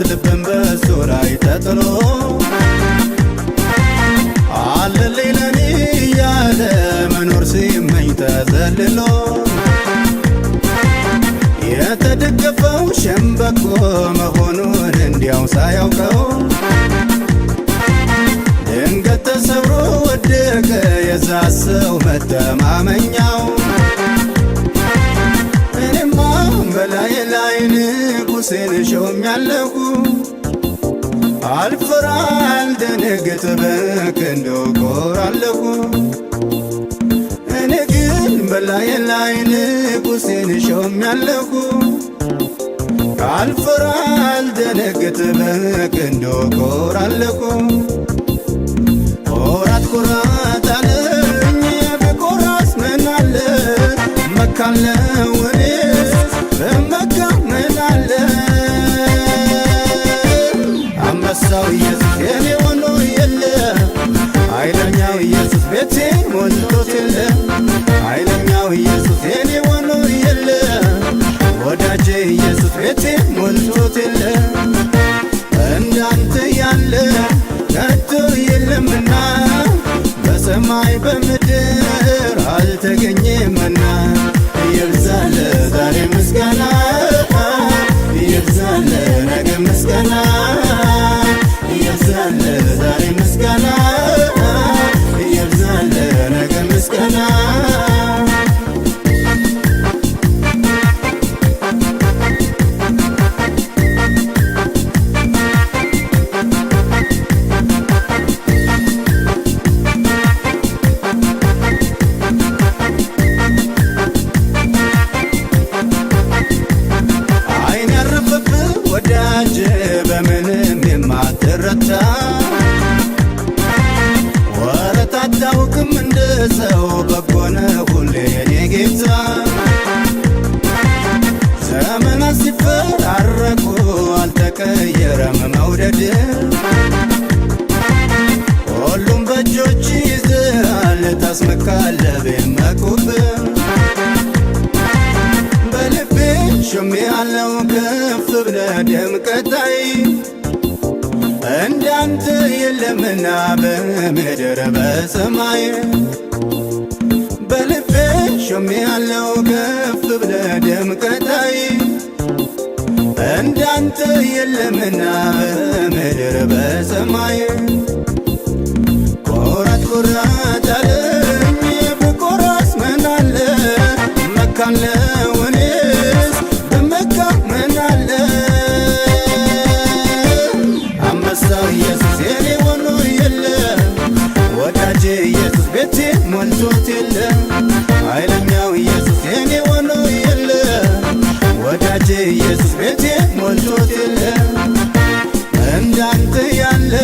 ልብን በሱ ላይ ተጥሎ አለልኝ ለኔ እያለ መኖር ሲመኝ ተዘልሎ የተደገፈው ሸምበቆ መሆኑን እንዲያው ሳያውቀው ድንገት ተሰብሮ ወደቀ የዛ ሰው መተማመኛው። እኔማ በላይ ላይ ንጉሴን ሾሜያለሁ አልፈራ አልደነግጥ በክንዱ ኮራለሁ። እኔ ግን በላይ ላይ ንጉሴን ሾሜያለሁ አልፈራ አልደነግጥ በክንዱ ኮራለሁ። ኮራት ኮራት አለኝ ብኮራስ ምን አለ መካለው እኔስ በመካ ምን አለ። አንበሳው ኢየሱስ የኔ ሆኖ የለ ኃይለኛው ኢየሱስ ቤቴ ሞልቶት የለ ኃይለኛው ኢየሱስ የኔ ሆኖ የለ ወዳጄ ኢየሱስ ቤቴ ሞልቶት የለ እንዳንተ ያለ ከቶ የለምና በሰማይ በምድር አልተገኘምና ይብዛል ዛሬ ምስጋና ይብዛል ነገ ምስጋና ይብዛል ዛሬ ምስጋና ይብዛል ነገ ምስጋና። ወዳጅ በምንም የማትረታ ወረት አታውቅም እንደ ሰው በጎነ ሁሌ የኔ ጌታ። ዘመናት ሲፈራረቁ አልተቀየረም መውደድ ሁሉም በእጆች ይዘሃል ታስመካለህ ቢመኩብ በልቤ ሾሜያለሁ ከፍ ብለህ ደምቀታይ እንዳንተ የለምና በምድር በሰማይ በልቤ ሾሜያለሁ ከፍ ብለህ ደምቀታይ እንዳንተ የለምና በምድር በሰማይ ኮራት ኮራት አለኝ ብኮራስ ምን አለ መካለው እኔስ በመካ ምን አለ። አንበሳው ኢየሱስ የኔ ሆኖ የለ ወዳጄ ኢየሱስ ቤቴ ሞልቶት የለ ኃይለኛው ኢየሱስ የኔ ሆኖ የለ ወዳጄ ኢየሱስ ቤቴ ሞልቶት የለ እንዳንተ ያለ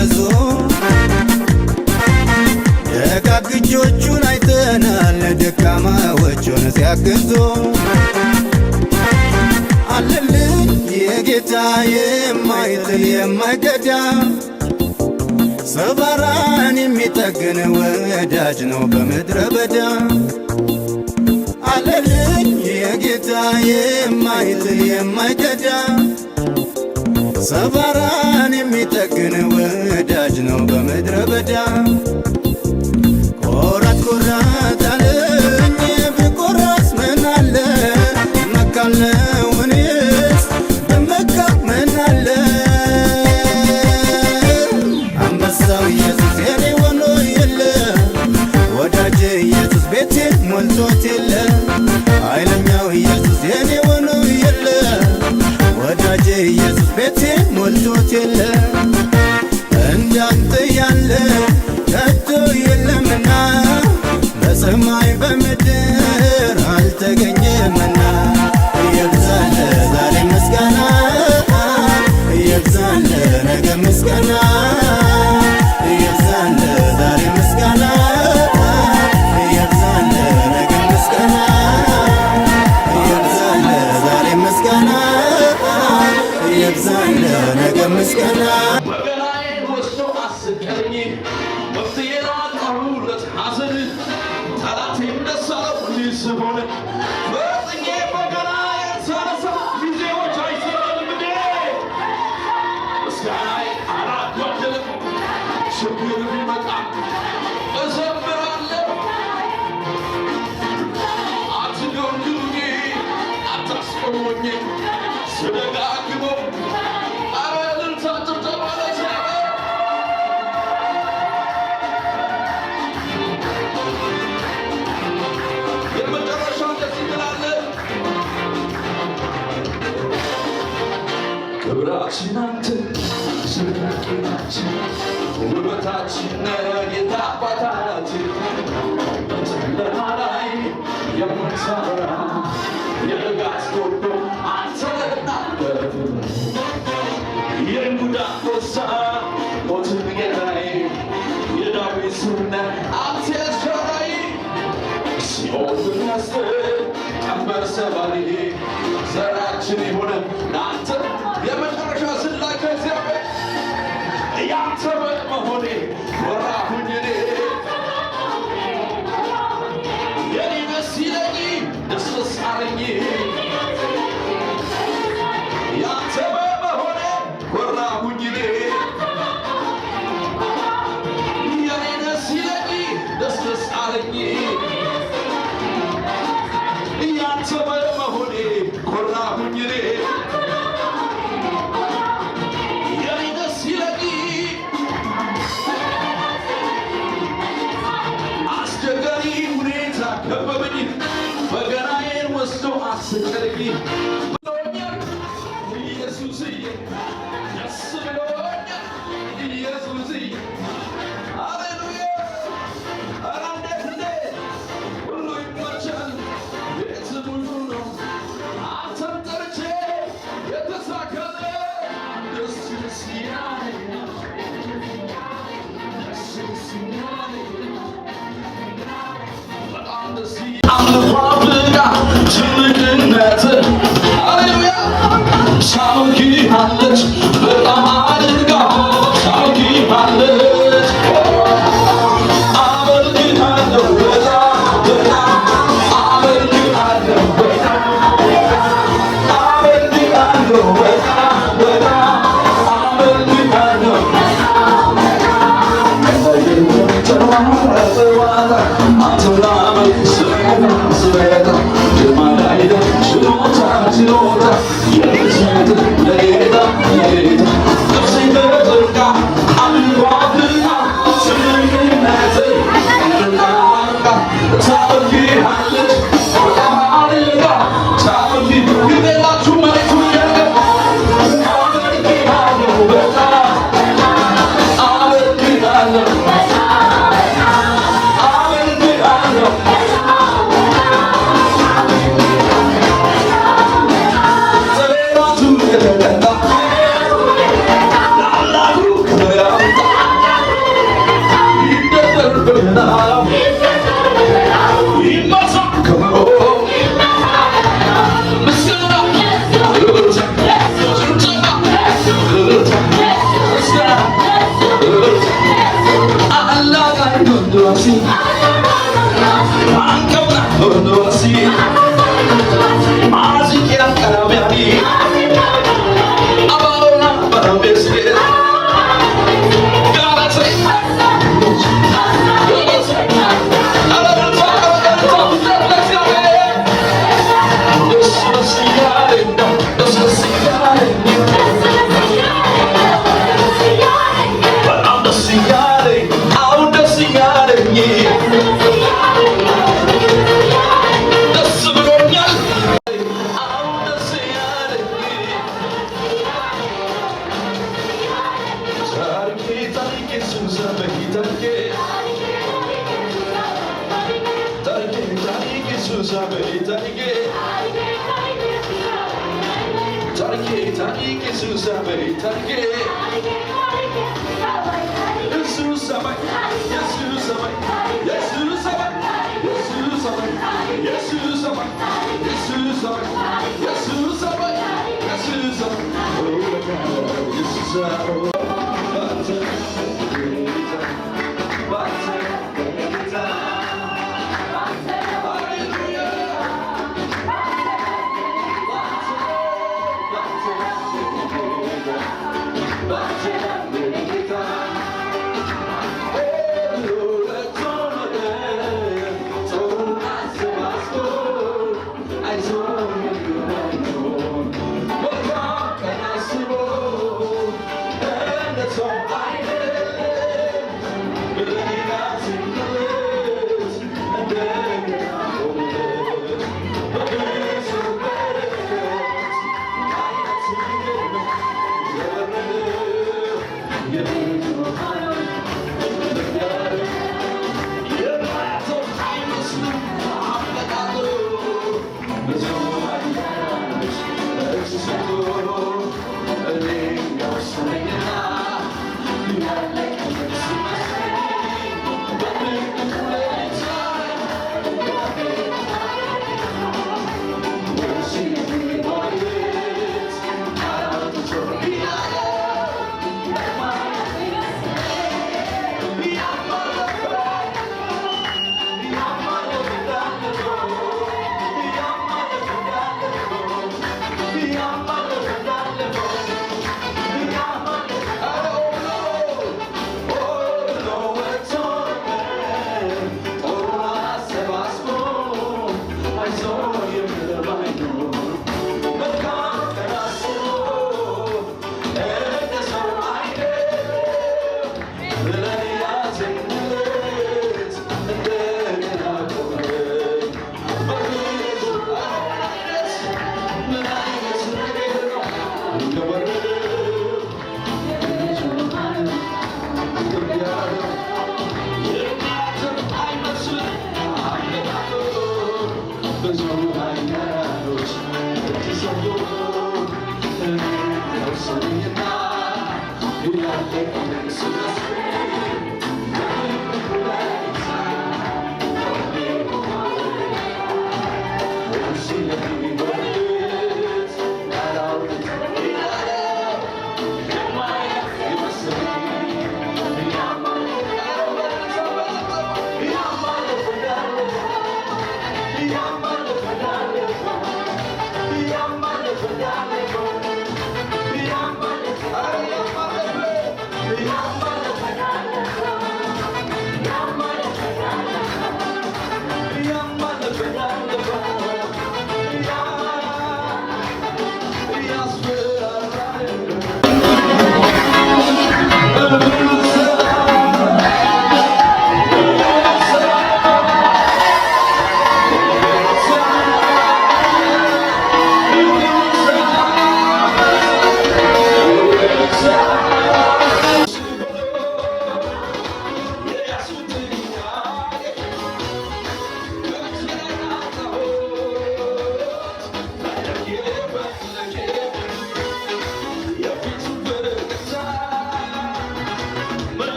ብዙ ደጋግ እጆቹን አይተናል ደካማዎቹን ሲያግዙ አለልኝ የጌታ የማይጥል የማይከዳ ሰባራን የሚጠግን ወዳጅ ነው በምድረ በዳ አለልኝ የጌታ የማይጥል የማይከዳ ሰባራን የሚጠግን ወዳጅ ነው በምድረ በዳ ቆራት ቆራት አለኝ ብቆራስ ምን አለ መካለው እኔስ በመካ ምን አለ አንበሳው ኢየሱስ የኔ ሆኖ የለ ወዳጄ ኢየሱስ ቤቴ ሞልቶት የለ ኃይለኛው ኢየሱስ የኔ ሆኖ የለ ወዳጄ ኢየሱስ ቤቴ ሞልቶት የለ እንዳንተ ያለ ከቶ የለምና በሰማይ በምድር አልተገኘምና ይብዛል ዛሬ ምስጋና ይብዛል ነገ ምስጋና ይብዛል ዛሬ ምስጋና ይብዛል ነገ ምስጋና ይብዛል ዛሬ ምስጋና ይብዛል ነገ ምስጋና በገናዬን ወስዶ አስቀረኝ መፍትሄን አጣሁለት ሐዘን ጠላቴም ደስ አለው እንዲህ ስሆን በጥኜ በገናዬን ሳነሳ ጊዜዎች አይሰራልም እንዴ ምስጋናዬ አላጓደለም ችግር ቢመጣ እዘምራለሁ አትገርግሩኝ አታስቆሙኝ ስደጋግመው ክብራችን አንተ ስልጣናችን ውበታችን ጌታ አባታችን በጨለማ ላይ የምንሰራ የንጋት ጎዶ አንተ ናበት የይሁዳ አንበሳ ሞትን ጌታዬ የዳዊት ሥር ነህ አንተ ኤልሻዳይ ሲኦል ብናስጥል ቀንበር ሰባሪ ዘራችን የሆነ ለአንተ የመጨረሻ ስላሴ እግዚአብሔር ያንተ በመሆኔ ወራሁኝ እኔ የኔ ደስ ይለኝ ደስ ደስ አለኝ ያንተ በመሆኔ ወራሁኝ እኔ የኔ ደስ ይለኝ ደስ ደስ አለኝ ያንተ በመሆኔ ኮራሁኝ እኔ በገናዬን ወስዶ አስቀረኝ ብሎኛል ኢየሱስዬ ደስ ብሎኛል ኢየሱስዬ ሃሌሉያ ኧረ እንዴት ሁሉ ይመቻል ቤት ሙሉ ነው አንተን ጠርቼ የተሳካለ ደስ ደስ ያለኝ ደስ ደስ ያለኝ ትልቅነት ሃሌሉያ ታውቂሃለች በጣም አድርጋ ታውቂሃለች አመልክሃለሁ በጣም አመልክሃለሁ አመልክሃለሁ በጣም አመልክሃለሁ Yeah.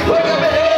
Look at me!